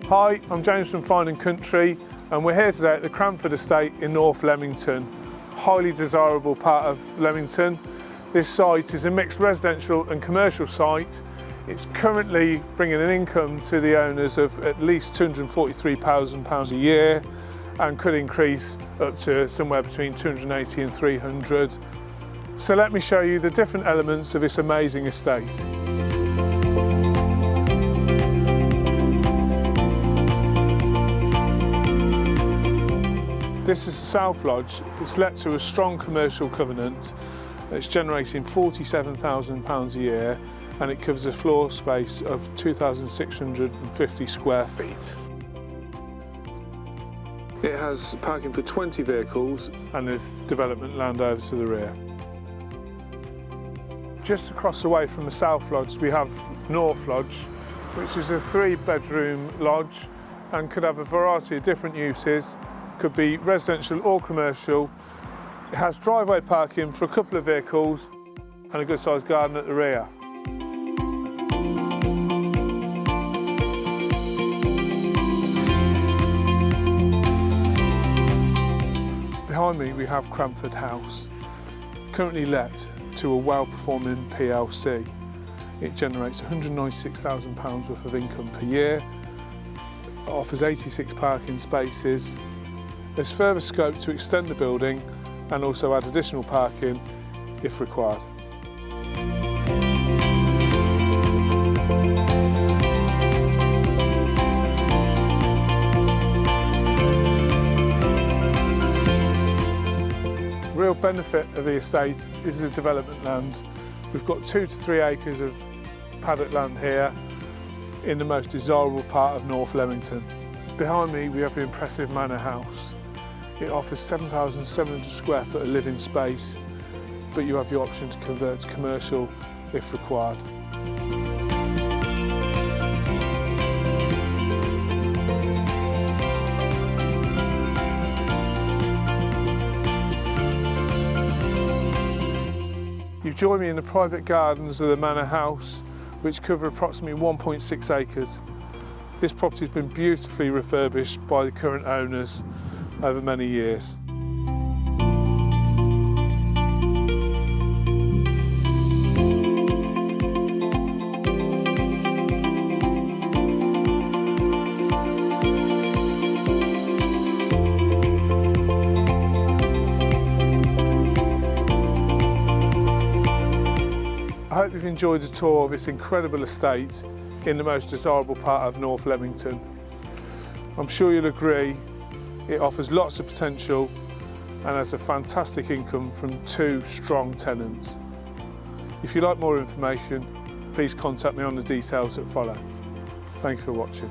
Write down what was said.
Hi, I'm James from Fine & Country and we're here today at the Cranford estate in North Leamington, highly desirable part of Leamington. This site is a mixed residential and commercial site. It's currently bringing an income to the owners of at least £243,000 a year and could increase up to somewhere between 280 and 300. So let me show you the different elements of this amazing estate. This is the South Lodge. It's let to a strong commercial covenant. It's generating £47,000 a year and it covers a floor space of 2,650 square feet. It has parking for 20 vehicles and there's development land over to the rear. Just across the way from the South Lodge we have North Lodge, which is a 3-bedroom lodge and could have a variety of different uses. Could be residential or commercial. It has driveway parking for a couple of vehicles and a good sized garden at the rear. Behind me we have Cranford House, currently let to a well-performing PLC. It generates £196,000 worth of income per year. It offers 86 parking spaces. There's further scope to extend the building and also add additional parking if required. The real benefit of the estate is the development land. We've got 2 to 3 acres of paddock land here in the most desirable part of North Leamington. Behind me we have the impressive manor house. It offers 7,700 square foot of living space, but you have the option to convert to commercial if required. You've joined me in the private gardens of the manor house, which cover approximately 1.6 acres. This property has been beautifully refurbished by the current owners over many years. I hope you've enjoyed the tour of this incredible estate in the most desirable part of North Leamington. I'm sure you'll agree it offers lots of potential and has a fantastic income from 2 strong tenants. If you'd like more information, please contact me on the details that follow. Thank you for watching.